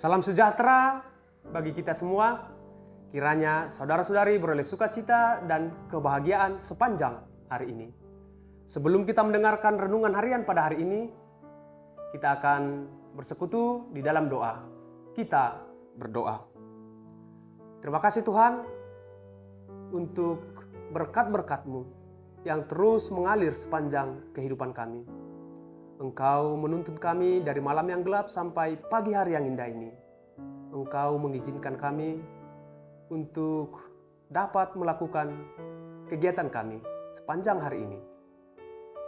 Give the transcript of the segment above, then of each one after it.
Salam sejahtera bagi kita semua. Kiranya saudara-saudari beroleh sukacita dan kebahagiaan sepanjang hari ini. Sebelum kita mendengarkan renungan harian pada hari ini, kita akan bersekutu di dalam doa. Kita berdoa. Terima kasih Tuhan untuk berkat-berkat-Mu yang terus mengalir sepanjang kehidupan kami. Engkau menuntun kami dari malam yang gelap sampai pagi hari yang indah ini. Engkau mengizinkan kami untuk dapat melakukan kegiatan kami sepanjang hari ini.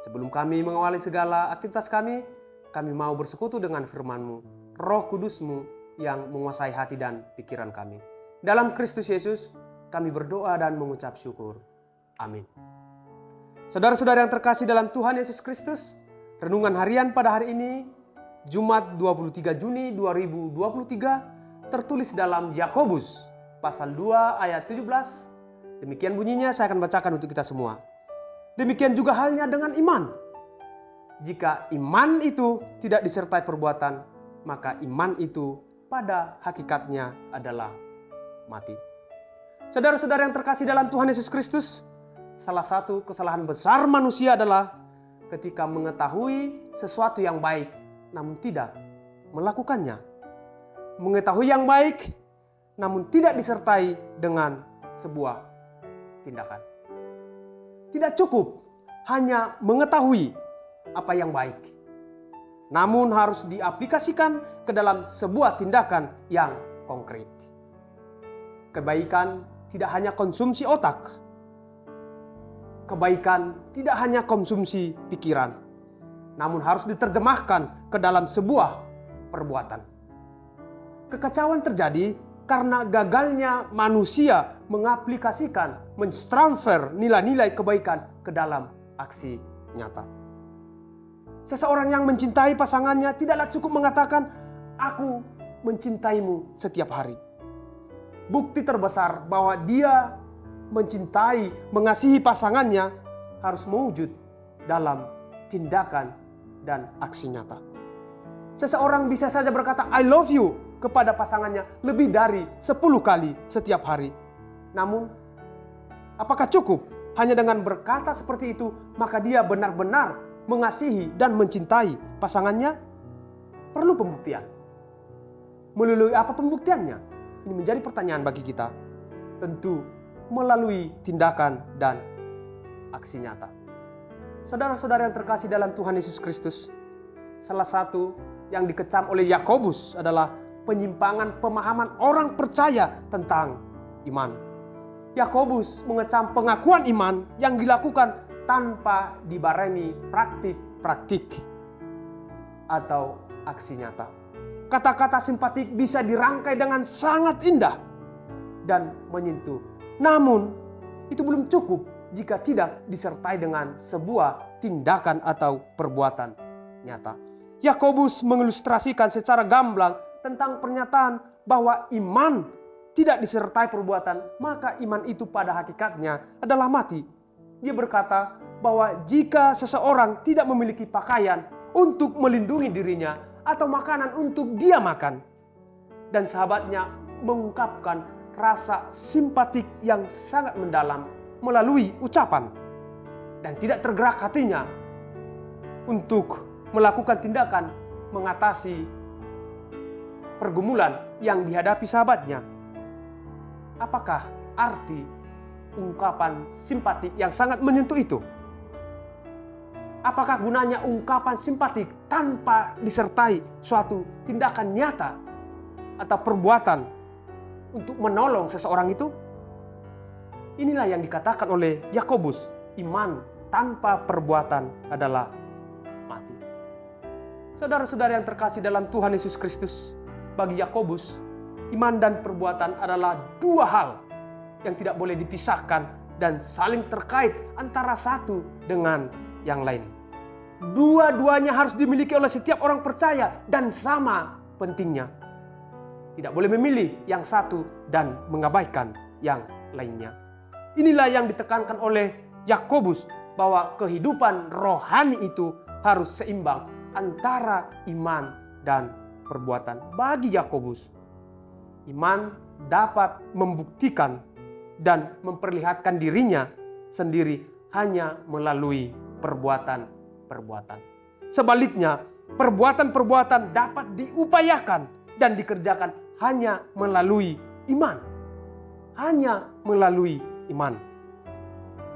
Sebelum kami mengawali segala aktivitas kami mau bersekutu dengan firman-Mu, Roh Kudus-Mu yang menguasai hati dan pikiran kami. Dalam Kristus Yesus, kami berdoa dan mengucap syukur. Amin. Saudara-saudara yang terkasih dalam Tuhan Yesus Kristus, renungan harian pada hari ini, Jumat 23 Juni 2023, tertulis dalam Yakobus pasal 2 ayat 17. Demikian bunyinya, saya akan bacakan untuk kita semua. Demikian juga halnya dengan iman. Jika iman itu tidak disertai perbuatan, maka iman itu pada hakikatnya adalah mati. Saudara-saudara yang terkasih dalam Tuhan Yesus Kristus, salah satu kesalahan besar manusia adalah ketika mengetahui sesuatu yang baik, namun tidak melakukannya. Mengetahui yang baik, namun tidak disertai dengan sebuah tindakan. Tidak cukup hanya mengetahui apa yang baik, namun harus diaplikasikan ke dalam sebuah tindakan yang konkret. Kebaikan tidak hanya konsumsi otak. Kebaikan tidak hanya konsumsi pikiran, namun harus diterjemahkan ke dalam sebuah perbuatan. Kekacauan terjadi karena gagalnya manusia mengaplikasikan, mentransfer nilai-nilai kebaikan ke dalam aksi nyata. Seseorang yang mencintai pasangannya tidaklah cukup mengatakan, "Aku mencintaimu setiap hari." Bukti terbesar bahwa dia mencintai, mengasihi pasangannya harus mewujud dalam tindakan dan aksi nyata. Seseorang bisa saja berkata I love you kepada pasangannya lebih dari 10 kali setiap hari. Namun, apakah cukup hanya dengan berkata seperti itu maka dia benar-benar mengasihi dan mencintai pasangannya? Perlu pembuktian. Melalui apa pembuktiannya? Ini menjadi pertanyaan bagi kita. Tentu melalui tindakan dan aksi nyata. Saudara-saudara yang terkasih dalam Tuhan Yesus Kristus, salah satu yang dikecam oleh Yakobus adalah penyimpangan pemahaman orang percaya tentang iman. Yakobus mengecam pengakuan iman yang dilakukan tanpa dibarengi praktik atau aksi nyata. Kata-kata simpatik bisa dirangkai dengan sangat indah dan menyentuh. Namun, itu belum cukup jika tidak disertai dengan sebuah tindakan atau perbuatan nyata. Yakobus mengilustrasikan secara gamblang tentang pernyataan bahwa iman tidak disertai perbuatan, maka iman itu pada hakikatnya adalah mati. Dia berkata bahwa jika seseorang tidak memiliki pakaian untuk melindungi dirinya atau makanan untuk dia makan, dan sahabatnya mengungkapkan rasa simpatik yang sangat mendalam melalui ucapan dan tidak tergerak hatinya untuk melakukan tindakan mengatasi pergumulan yang dihadapi sahabatnya. Apakah arti ungkapan simpatik yang sangat menyentuh itu? Apakah gunanya ungkapan simpatik tanpa disertai suatu tindakan nyata atau perbuatan untuk menolong seseorang itu? Inilah yang dikatakan oleh Yakobus, iman tanpa perbuatan adalah mati. Saudara-saudara yang terkasih dalam Tuhan Yesus Kristus, bagi Yakobus, iman dan perbuatan adalah dua hal yang tidak boleh dipisahkan dan saling terkait antara satu dengan yang lain. Dua-duanya harus dimiliki oleh setiap orang percaya dan sama pentingnya. Tidak boleh memilih yang satu dan mengabaikan yang lainnya. Inilah yang ditekankan oleh Yakobus bahwa kehidupan rohani itu harus seimbang antara iman dan perbuatan. Bagi Yakobus, iman dapat membuktikan dan memperlihatkan dirinya sendiri hanya melalui perbuatan-perbuatan. Sebaliknya, perbuatan-perbuatan dapat diupayakan dan dikerjakan hanya melalui iman. Hanya melalui iman.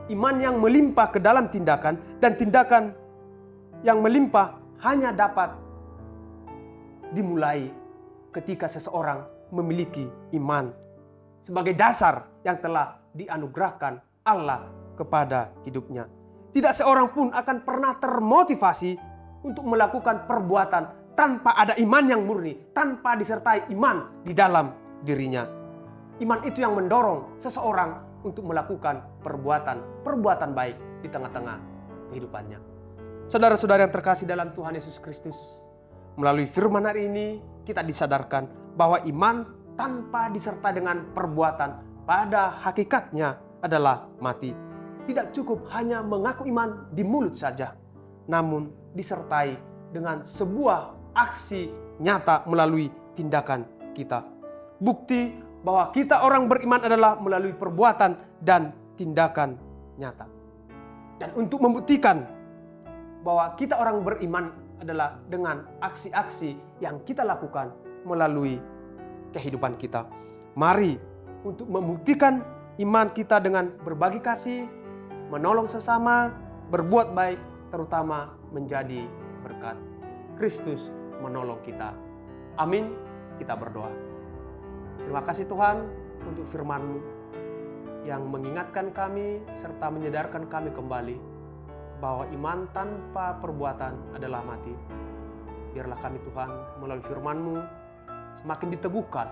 Iman yang melimpah ke dalam tindakan, dan tindakan yang melimpah hanya dapat dimulai ketika seseorang memiliki iman sebagai dasar yang telah dianugerahkan Allah kepada hidupnya. Tidak seorang pun akan pernah termotivasi untuk melakukan perbuatan tanpa ada iman yang murni, tanpa disertai iman di dalam dirinya. Iman itu yang mendorong seseorang untuk melakukan perbuatan baik di tengah-tengah kehidupannya. Saudara-saudara yang terkasih dalam Tuhan Yesus Kristus, melalui firman hari ini kita disadarkan bahwa iman tanpa disertai dengan perbuatan pada hakikatnya adalah mati. Tidak cukup hanya mengaku iman di mulut saja, namun disertai dengan sebuah aksi nyata melalui tindakan kita. Bukti bahwa kita orang beriman adalah melalui perbuatan dan tindakan nyata. Dan untuk membuktikan bahwa kita orang beriman adalah dengan aksi-aksi yang kita lakukan melalui kehidupan kita. Mari untuk membuktikan iman kita dengan berbagi kasih, menolong sesama, berbuat baik, terutama menjadi berkat. Kristus menolong kita. Amin. Kita berdoa. Terima kasih Tuhan untuk firman-Mu yang mengingatkan kami serta menyadarkan kami kembali bahwa iman tanpa perbuatan adalah mati. Biarlah kami Tuhan melalui firman-Mu semakin diteguhkan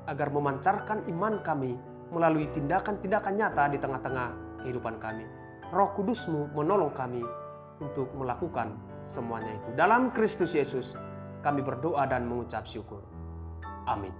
agar memancarkan iman kami melalui tindakan-tindakan nyata di tengah-tengah kehidupan kami. Roh Kudus-Mu menolong kami untuk melakukan semuanya itu. Dalam Kristus Yesus kami berdoa dan mengucap syukur. Amin.